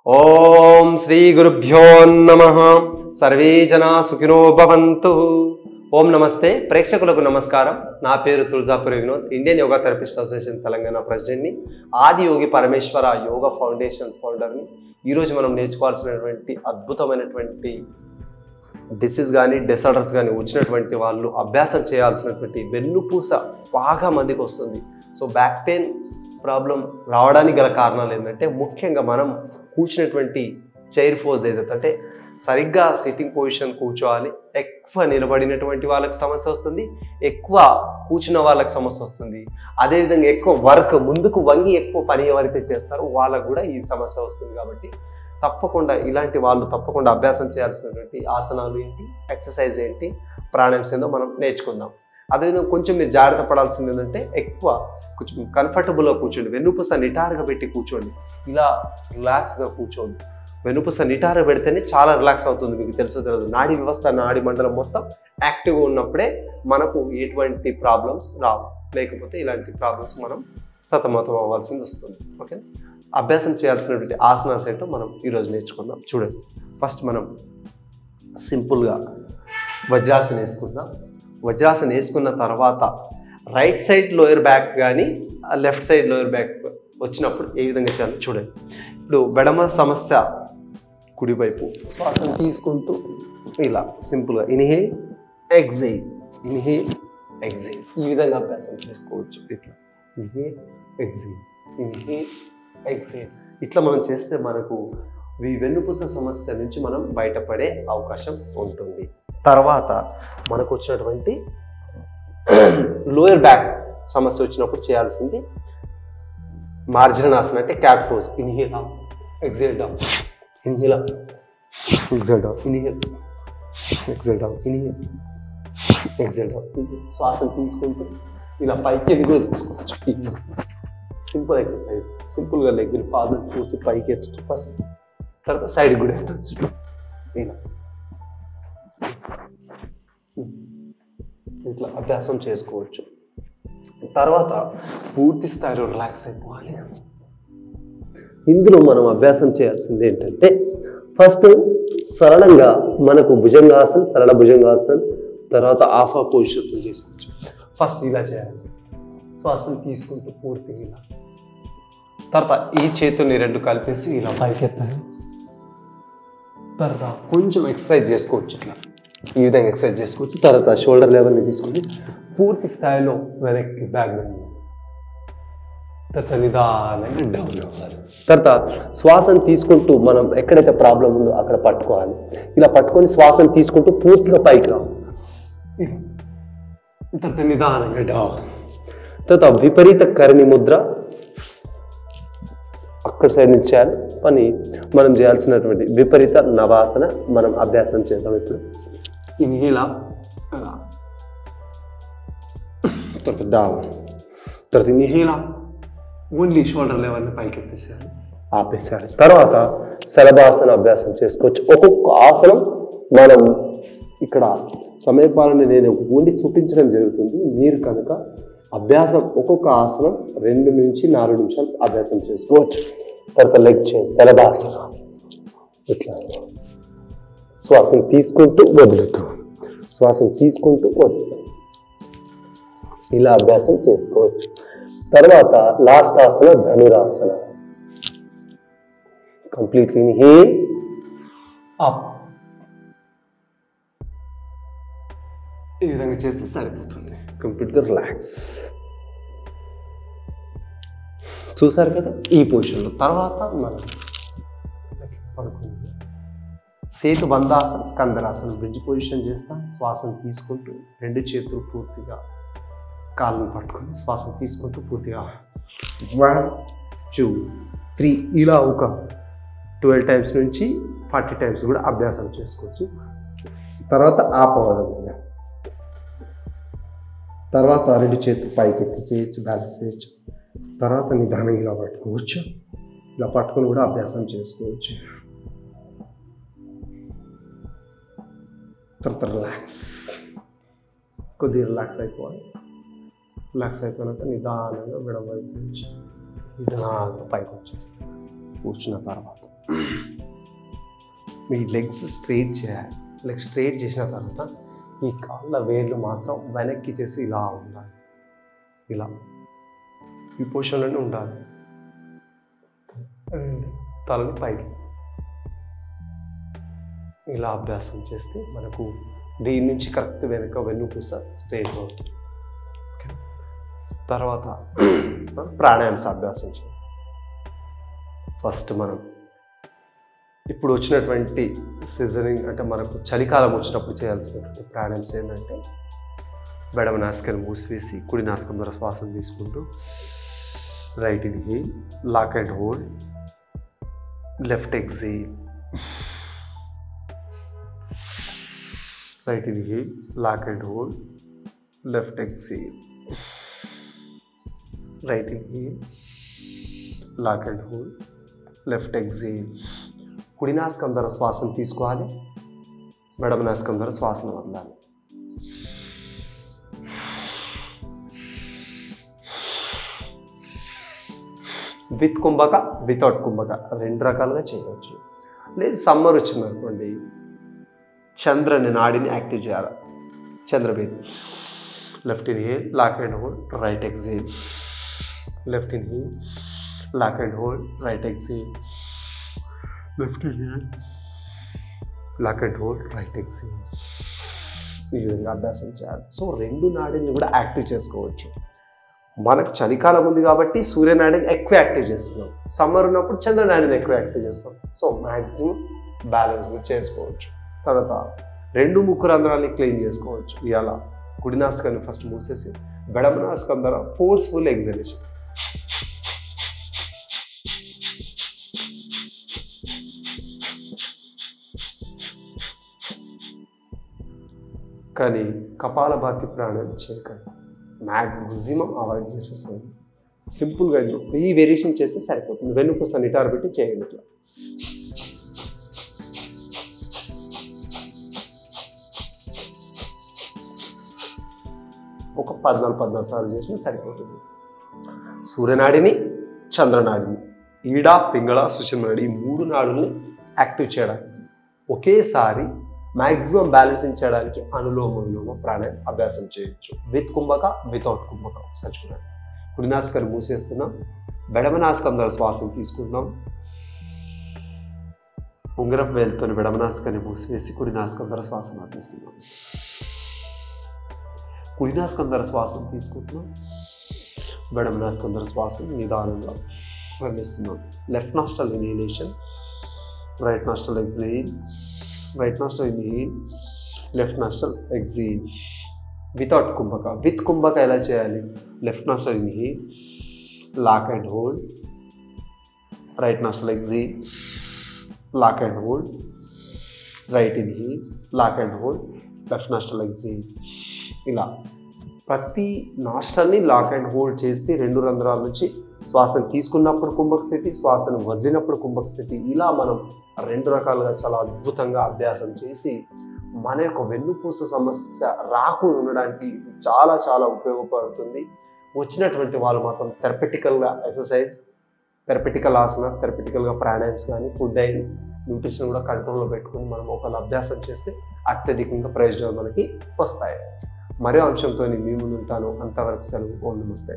ఓం శ్రీ గురుభ్యో నమః. సర్వే జనా సుఖినో భవంతు. ఓం నమస్తే. ప్రేక్షకులకు నమస్కారం. నా పేరు Tulajapuri Vinod, Indian yoga therapist association Telangana ప్రెసిడెంట్ని, ఆది యోగి పరమేశ్వర యోగా ఫౌండేషన్ ఫౌండర్ని. ఈరోజు మనం నేర్చుకోవాల్సినటువంటి అద్భుతమైనటువంటి డిసీజ్ కానీ డిసార్డర్స్ కానీ వచ్చినటువంటి వాళ్ళు అభ్యాసం చేయాల్సినటువంటి వెన్నుపూస బాగా మందికి వస్తుంది. సో బ్యాక్ పెయిన్ ప్రాబ్లం రావడానికి గల కారణాలు ఏంటంటే, ముఖ్యంగా మనం కూర్చున్నటువంటి చైర్ పోజ్ ఏదైతే అంటే సరిగ్గా సిట్టింగ్ పొజిషన్ కూర్చోవాలి. ఎక్కువ నిలబడినటువంటి వాళ్ళకి సమస్య వస్తుంది, ఎక్కువ కూర్చున్న వాళ్ళకి సమస్య వస్తుంది. అదేవిధంగా ఎక్కువ వర్క్ ముందుకు వంగి ఎక్కువ పని ఎవరైతే చేస్తారో వాళ్ళకు కూడా ఈ సమస్య వస్తుంది. కాబట్టి తప్పకుండా ఇలాంటి వాళ్ళు తప్పకుండా అభ్యాసం చేయాల్సినటువంటి ఆసనాలు ఏంటి, ఎక్సర్సైజ్ ఏంటి, ప్రాణాయామ్స్ ఏందో మనం నేర్చుకుందాం. అదేవిధంగా కొంచెం మీరు జాగ్రత్త పడాల్సింది ఏంటంటే, ఎక్కువ కొంచెం కంఫర్టబుల్గా కూర్చోండి. వెన్నుపూస నిటారుగా పెట్టి కూర్చోండి. ఇలా రిలాక్స్గా కూర్చోండి. వెన్నుపూస నిటారుగా పెడితేనే చాలా రిలాక్స్ అవుతుంది. మీకు తెలియదు, నాడీ వ్యవస్థ, నాడీ మండలం మొత్తం యాక్టివ్గా ఉన్నప్పుడే మనకు ఎటువంటి ప్రాబ్లమ్స్ రావు. లేకపోతే ఇలాంటి ప్రాబ్లమ్స్ మనం సతమతం అవ్వాల్సింది వస్తుంది. ఓకే, అభ్యాసం చేయాల్సినటువంటి ఆసనాస్ ఏంటో మనం ఈరోజు నేర్చుకుందాం. చూడండి, ఫస్ట్ మనం సింపుల్గా వజ్రాసన వేసుకుందాం. వజ్రాసన వేసుకున్న తర్వాత రైట్ సైడ్ లోయర్ బ్యాక్ కానీ లెఫ్ట్ సైడ్ లోయర్ బ్యాక్ వచ్చినప్పుడు ఏ విధంగా చేయాలి చూడండి. ఇప్పుడు బెడమ సమస్య కుడివైపు శ్వాసను తీసుకుంటూ ఇలా సింపుల్గా ఇన్హేల్ ఎక్సేల్, ఇన్హేల్ ఎక్సేల్, ఈ విధంగా అభ్యాసం చేసుకోవచ్చు. ఇట్లా ఇన్హేల్ ఎక్సేల్, ఇన్హేల్ ఎక్సేల్, ఇట్లా మనం చేస్తే మనకు ఈ వెన్నుపూస సమస్య నుంచి మనం బయటపడే అవకాశం ఉంటుంది. తర్వాత మనకు వచ్చినటువంటి లోయర్ బ్యాక్ సమస్య వచ్చినప్పుడు చేయాల్సింది మార్జనాసన, అంటే cat pose. Inhale up, exhale down, inhale up, exhale down, inhale, exhale down, inhale, exhale down. శ్వాసను తీసుకుంటూ ఇలా పైకి ఎది కూడా తీసుకోవచ్చు. Simple exercise. సింపుల్గా లెగ్గులు పాదం పూర్తి పైకి ఎత్తుతూ ఫస్ట్, తర్వాత సైడ్ కూడా ఎత్తవచ్చు. ఇలా ఇట్లా అభ్యాసం చేసుకోవచ్చు. తర్వాత పూర్తి స్థాయిలో రిలాక్స్ అయిపోవాలి. ఇందులో మనం అభ్యాసం చేయాల్సింది ఏంటంటే, ఫస్ట్ సరళంగా మనకు భుజంగాసన్, సరళ భుజంగాసన్, తర్వాత ఆఫా పొజిషన్తో చేసుకోవచ్చు. ఫస్ట్ ఇలా చేయాలి. శ్వాసను తీసుకుంటూ పూర్తిగా ఇలా, తర్వాత ఈ చేతుల్ని రెండు కలిపేసి ఇలా పైకి ఎత్తాలి. తర్వాత కొంచెం ఎక్సర్సైజ్ చేసుకోవచ్చు. ఇట్లా ఈ విధంగా ఎక్సర్సైజ్ చేసుకోవచ్చు. తర్వాత షోల్డర్ లెవెల్ని తీసుకొని పూర్తి స్థాయిలో వెనక్కి బ్యాక్ బెండ్, తర్వాత నిదానంగా డౌన్ అవ్వాలి. తర్వాత శ్వాసను తీసుకుంటూ మనం ఎక్కడైతే ప్రాబ్లం ఉందో అక్కడ పట్టుకోవాలి. ఇలా పట్టుకొని శ్వాసను తీసుకుంటూ పూర్తిగా పైకి రావాలి. తర్వాత నిదానంగా డౌన్. తర్వాత విపరీత కర్ణి ముద్ర అక్కడ సైడ్ నుంచి చేయాలి. పని మనం చేయాల్సినటువంటి విపరీత నవాసన మనం అభ్యాసం చేద్దాం. ఇప్పుడు ఇన్హేల్ అప్, తర్వాత డౌన్, తర్వాత ఇన్హేల్ అప్, ఓన్లీ షోల్డర్ లెవెల్ని పైకి ఎత్తేసేయాలి, ఆపేసేయాలి. తర్వాత శలభాసన అభ్యాసం చేసుకోవచ్చు. ఒక్కొక్క ఆసనం మనం ఇక్కడ సమయపాలన నేను ఓన్లీ చూపించడం జరుగుతుంది. మీరు కనుక అభ్యాసం ఒక్కొక్క ఆసనం 2 నుంచి 4 నిమిషాలు అభ్యాసం చేసుకోవచ్చు. తర్వాత లెగ్ చేంజ్, శలభాసన. ఇట్లా శ్వాసను తీసుకుంటూ వదులుతూ, శ్వాసను తీసుకుంటూ వదులుతూ ఇలా అభ్యాసం చేసుకోవచ్చు. తర్వాత లాస్ట్ ఆసన ధనురాసన. కంప్లీట్లీ ఇన్హేల్ అప్, ఈ విధంగా చేస్తే సరిపోతుంది. కంప్లీట్గా రిలాక్స్. చూసారు కదా ఈ పొజిషన్లో. తర్వాత మనం పడుకుంది సేతు బంధాసన, కందరాసనం, బ్రిడ్జ్ పొజిషన్ చేస్తాం. శ్వాసను తీసుకుంటూ 2 చేతులు పూర్తిగా కాళ్ళను పట్టుకొని శ్వాసను తీసుకుంటూ పూర్తిగా 1 2 3 ఇలా ఒక 12 టైమ్స్ నుంచి 40 టైమ్స్ కూడా అభ్యాసం చేసుకోవచ్చు. తర్వాత ఆపవడం. తర్వాత 2 చేతులు పైకి ఎత్తి చేయొచ్చు, బ్యాలెన్స్ చేయొచ్చు. తర్వాత నిదానంగా ఇలా పట్టుకోవచ్చు. ఇలా పట్టుకొని కూడా అభ్యాసం చేసుకోవచ్చు. తర్వాత రిలాక్స్, కొద్దిగా రిలాక్స్ అయిపోవాలి. రిలాక్స్ అయిపోయినాక నిదానంగా విడవైపు నుంచి నిదానంగా పైకి వచ్చేసి కూర్చున్న తర్వాత మీ లెగ్స్ స్ట్రైట్ చేయాలి. లెగ్స్ స్ట్రైట్ చేసిన తర్వాత ఈ కాళ్ళ వేళ్ళు మాత్రం వెనక్కి చేసి ఇలా ఉండాలి. ఇలా ఈ పొజిషన్లోనే ఉండాలి. తలని పైకి ఇలా అభ్యాసం చేస్తే మనకు దీని నుంచి కరెక్ట్ వెనుక వెన్నుపూస స్ట్రైట్ అవుతుంది. తర్వాత ప్రాణాయామ్స్ అభ్యాసం చేయాలి. ఫస్ట్ మనం ఇప్పుడు వచ్చినటువంటి సిజరింగ్ అంటే మనకు చలికాలం వచ్చినప్పుడు చేయాల్సినటువంటి ప్రాణాయామ్స్ ఏంటంటే ఎడమ నాసికను మూసివేసి కుడి నాసికం ద్వారా శ్వాసను తీసుకుంటూ right inhale, lock and hold, left exhale, right inhale, lock and hold, left exhale, right inhale, lock and hold, left exhale. కుడి నాసికం ద్వారా శ్వాసను తీసుకోవాలి, ఎడమ నాసికం ద్వారా శ్వాసను వదలాలి. విత్ కుంభక, వితౌట్ కుంభక రెండు రకాలుగా చేయవచ్చు. లేదు సమ్మర్ వచ్చిందనుకోండి, చంద్రని నాడిని యాక్టివ్ చేయాలి. చంద్రబేది, left inhale, lock and hold, right exhale, left inhale, lock and hold, right exhale, left inhale, lock and hold, right exhale. ఈ విధంగా అభ్యాసం చేయాలి. సో రెండు నాడిని కూడా యాక్టివ్ చేసుకోవచ్చు. మనకు చలికాలం ఉంది కాబట్టి సూర్యనాడిని ఎక్కువ యాక్టివ్ చేస్తున్నాం, సమ్మర్ ఉన్నప్పుడు చంద్రనాడిని ఎక్కువ యాక్టివ్ చేస్తాం. సో మ్యాక్సిమం బ్యాలెన్స్ చేసుకోవచ్చు. తర్వాత రెండు ముక్కు రంధ్రాలని క్లీన్ చేసుకోవచ్చు. ఇలా కుడి నాసికాన్ని ఫస్ట్ మూసేసి ఎడమ నాసికం ద్వారా ఫోర్స్ఫుల్ ఎగ్జలేషన్. కానీ కపాలభాతి ప్రాణాయామం చేయకండి, మ్యాక్సిమం అవాయిడ్ చేసేస్తాను. సింపుల్గా ఈ వేరియేషన్ చేస్తే సరిపోతుంది. వెన్నుపూస నిటారు పెట్టి చేయండి. ఇట్లా ఒక 14 సార్లు చేసినా సరిపోతుంది. సూర్యనాడిని, చంద్రనాడిని, ఈడ, పింగళ, సుషుమ్నాడి ఈ మూడు నాడుల్ని యాక్టివ్ చేయడానికి ఒకేసారి మ్యాక్సిమం బ్యాలెన్సింగ్ చేయడానికి అనులోమ విలోమ ప్రాణాయామం అభ్యాసం చేయొచ్చు. With kumbhaka, without kumbhaka. ఒకసారి చూడండి. కుడి నాసికాన్ని మూసేస్తున్నాం, ఎడమ నాసికం ద్వారా శ్వాసను తీసుకుంటున్నాం. ఉంగరపు వేలుతో ఎడమ నాసికాన్ని మూసివేసి కుడి నాసికం ద్వారా శ్వాసను ఆపేస్తున్నాం. కుడి నాసికం ద్వారా శ్వాసను తీసుకుంటున్నాం, ఎడమ నాసికం ద్వారా శ్వాసను నిదానంగా వదిలేస్తున్నాం. Left nostril inhalation, right nostril exhale, right nostril inhale, left nostril exhale. Without kumbhaka. With kumbhaka ఎలా చేయాలి? Left nostril inhale, lock and hold, right nostril exhale, lock and hold, right inhale, lock and hold, left nostril exhale. ఇలా ప్రతి నాస్ట్రల్ని lock and hold చేస్తే రెండు రంధ్రాల నుంచి శ్వాసను తీసుకున్నప్పుడు కుంభక స్థితి, శ్వాసను వదిలినప్పుడు కుంభక స్థితి. ఇలా మనం రెండు రకాలుగా చాలా అద్భుతంగా అభ్యాసం చేసి మన యొక్క వెన్నుపూస సమస్య రాకుండా ఉండడానికి చాలా చాలా ఉపయోగపడుతుంది. వచ్చినటువంటి వాళ్ళు మాత్రం థెరపెటికల్గా ఎక్సర్సైజ్, థెరపెటికల్ ఆసనాస్, థెరపెటికల్గా ప్రాణాయామ్స్ కానీ ఫుడ్ అండ్ న్యూట్రిషన్ కూడా కంట్రోల్లో పెట్టుకుని మనం ఒకళ్ళు అభ్యాసం చేస్తే అత్యధికంగా ప్రయోజనాలు మనకి వస్తాయి. మరో అంశంతో మీ ముందు ఉంటాను. అంతవరకు సెలవు. ఓం నమస్తే.